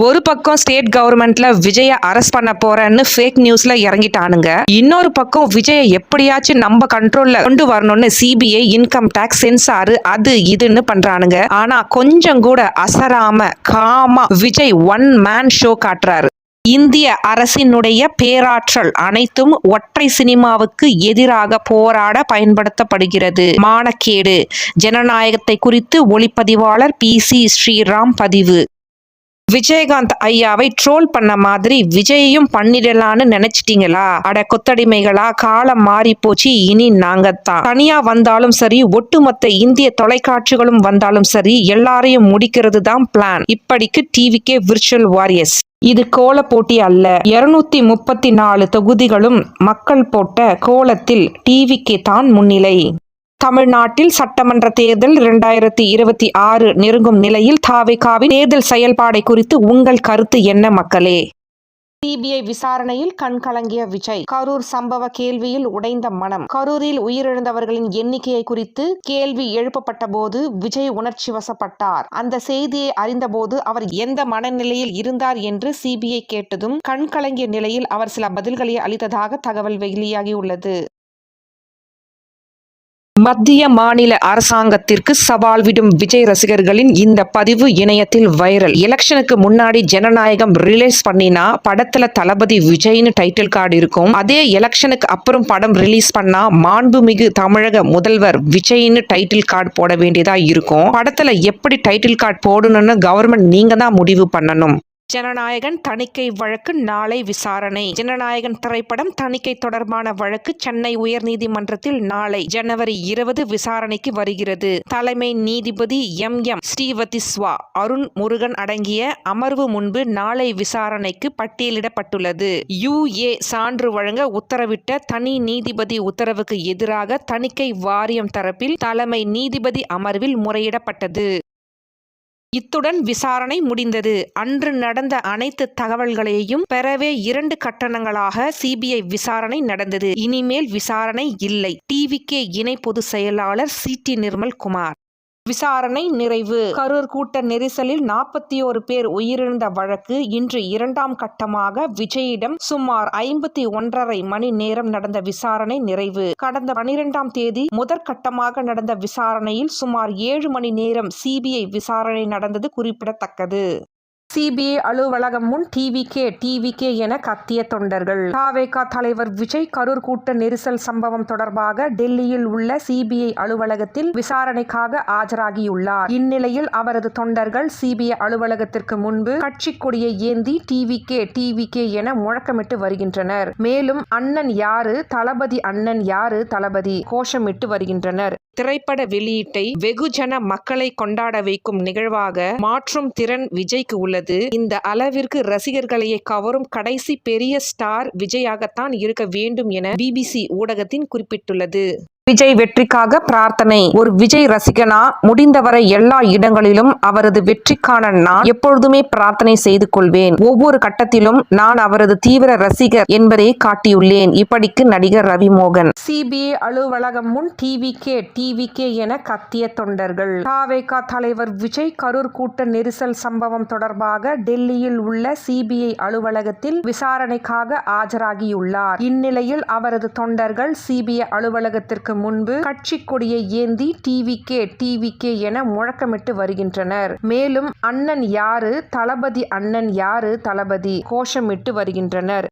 ஒரு பக்கம் ஸ்டேட் கவர்மெண்ட்ல விஜய அரெஸ்ட் பண்ண போறேன்னு ஃபேக் நியூஸ்ல இறங்கிட்டானுங்க. இன்னொரு பக்கம் விஜய எப்படியாச்சும் நம்ம கண்ட்ரோல்ல கொண்டு வரணும்னு சிபிஐ, இன்கம் டாக்ஸ், சென்சார் அது இதுன்னு பண்றானுங்க. ஆனா கொஞ்சம் கூட அசராம காமா விஜய் ஒன் மேன் ஷோ காட்டுறாரு. இந்திய அரசினுடைய பேராற்றல் அனைத்தும் ஒற்றை சினிமாவுக்கு எதிராக போராட பயன்படுத்தப்படுகிறது. மானக்கேடு. ஜனநாயகத்தை குறித்து ஒளிப்பதிவாளர் PC ஸ்ரீராம் பதிவு. விஜயகாந்த் ஐயாவை ட்ரோல் பண்ண மாதிரி விஜயையும் பண்ணிடலான்னு நினைச்சிட்டீங்களா? அட கொத்தடிமைகளா, காலம் மாறி போச்சு. இனி நாங்கத்தான். தனியா வந்தாலும் சரி, ஒட்டுமொத்த இந்திய தொலைக்காட்சிகளும் வந்தாலும் சரி, எல்லாரையும் முடிக்கிறது தான் பிளான். இப்படிக்கு டிவிக்கே விர்ச்சுவல் வாரியர்ஸ். இது கோல போட்டி அல்ல. 234 தொகுதிகளும் மக்கள் போட்ட கோலத்தில் டிவிக்கு தான் முன்னிலை. தமிழ்நாட்டில் சட்டமன்ற தேர்தல் 2026 நெருங்கும் நிலையில் தாவேகாவின் தேர்தல் செயல்பாடை குறித்து உங்கள் கருத்து என்ன மக்களே? சிபிஐ விசாரணையில் கண்கலங்கிய விஜய். கரூர் சம்பவ கேள்வியில் உடைந்த மனம். கரூரில் உயிரிழந்தவர்களின் எண்ணிக்கையை குறித்து கேள்வி எழுப்பப்பட்ட போது விஜய் உணர்ச்சி வசப்பட்டார். அந்த செய்தியை அறிந்தபோது அவர் எந்த மனநிலையில் இருந்தார் என்று சிபிஐ கேட்டதும் கண்கலங்கிய நிலையில் அவர் சில பதில்களை அளித்ததாக தகவல் வெளியாகியுள்ளது. மத்திய மாநில அரசாங்கத்திற்கு சவால் விடும் விஜய் ரசிகர்களின் இந்த பதிவு இணையத்தில் வைரல். எலெக்ஷனுக்கு முன்னாடி ஜனநாயகம் ரிலீஸ் பண்ணினா படத்துல தளபதி விஜய்னு டைட்டில் கார்டு இருக்கும். அதே எலெக்ஷனுக்கு அப்புறம் படம் ரிலீஸ் பண்ணா மாண்புமிகு தமிழக முதல்வர் விஜய்னு டைட்டில் கார்டு போட வேண்டியதா இருக்கும். படத்துல எப்படி டைட்டில் கார்டு போடணும்னு கவர்மெண்ட் நீங்க தான் முடிவு பண்ணணும். ஜனநாயகன் தணிக்கை வழக்கு நாளை விசாரணை. ஜனநாயகன் திரைப்படம் தணிக்கை தொடர்பான வழக்கு சென்னை உயர்நீதிமன்றத்தில் நாளை ஜனவரி 20 விசாரணைக்கு வருகிறது. தலைமை நீதிபதி MM ஸ்ரீவதிஸ்வா அருண் முருகன் அடங்கிய அமர்வு முன்பு நாளை விசாரணைக்கு பட்டியலிடப்பட்டுள்ளது. UA சான்று வழங்க உத்தரவிட்ட தனி நீதிபதி உத்தரவுக்கு எதிராக தணிக்கை வாரியம் தரப்பில் தலைமை நீதிபதி அமர்வில் முறையிடப்பட்டது. இத்துடன் விசாரணை முடிந்தது. அன்று நடந்த அனைத்து தகவல்களையும் பெறவே 2 கட்டணங்களாக சிபிஐ விசாரணை நடந்தது. இனிமேல் விசாரணை இல்லை. டிவிகே இணை பொதுச் செயலாளர் CT நிர்மல்குமார். விசாரணை நிறைவு. கரூர் கூட்ட நெரிசலில் 41 பேர் உயிரிழந்த வழக்கு இன்று 2ஆம் கட்டமாக விஜயிடம் சுமார் 51.5 மணி நேரம் நடந்த விசாரணை நிறைவு. கடந்த 12ஆம் தேதி முதற்கட்டமாக நடந்த விசாரணையில் சுமார் 7 மணி நேரம் சிபிஐ விசாரணை நடந்தது குறிப்பிடத்தக்கது. சிபிஐ அலுவலகம் முன் டிவிகே என கத்திய தொண்டர்கள். தாவேகா தலைவர் விஜய் கரூர் கூட்ட நெரிசல் சம்பவம் தொடர்பாக டெல்லியில் உள்ள சிபிஐ அலுவலகத்தில் விசாரணைக்காக ஆஜராகியுள்ளார். இந்நிலையில் அவரது தொண்டர்கள் சிபிஐ அலுவலகத்திற்கு முன்பு கட்சி கொடியை ஏந்தி டிவிகே என முழக்கமிட்டு வருகின்றனர். மேலும் அண்ணன் யாரு தளபதி, அண்ணன் யாரு தளபதி கோஷமிட்டு வருகின்றனர். திரைப்பட வெளியீட்டை வெகுஜன மக்களை கொண்டாட வைக்கும் நிகழ்வாக மாற்றும் திறன் விஜய்க்கு உள்ளது. இந்த அளவிற்கு ரசிகர்களையே கவரும் கடைசி பெரிய ஸ்டார் விஜயாகத்தான் இருக்க வேண்டும் என BBC ஊடகத்தின் குறிப்பிட்டுள்ளது. விஜய் வெற்றிக்காக பிரார்த்தனை. ஒரு விஜய் ரசிகனா முடிந்தவரை எல்லா இடங்களிலும் அவரது வெற்றிக்கான நான் எப்பொழுதுமே பிரார்த்தனை செய்து கொள்வேன். ஒவ்வொரு கட்டத்திலும் நான் அவரது தீவிர ரசிகர் என்பதை காட்டியுள்ளேன். இப்படிக்கு நடிகர் ரவிமோகன். சிபிஐ அலுவலகம் முன் டிவிகே என கத்திய தொண்டர்கள். தாவேகா தலைவர் விஜய் கரூர் கூட்ட நெரிசல் சம்பவம் தொடர்பாக டெல்லியில் உள்ள சிபிஐ அலுவலகத்தில் விசாரணைக்காக ஆஜராகியுள்ளார். இந்நிலையில் அவரது தொண்டர்கள் சிபிஐ அலுவலகத்திற்கு முன்பு கட்சி கொடியை ஏந்தி டிவிகே என முழக்கமிட்டு வருகின்றனர். மேலும் அண்ணன் யாரு தளபதி, அண்ணன் யாரு தளபதி கோஷமிட்டு வருகின்றனர்.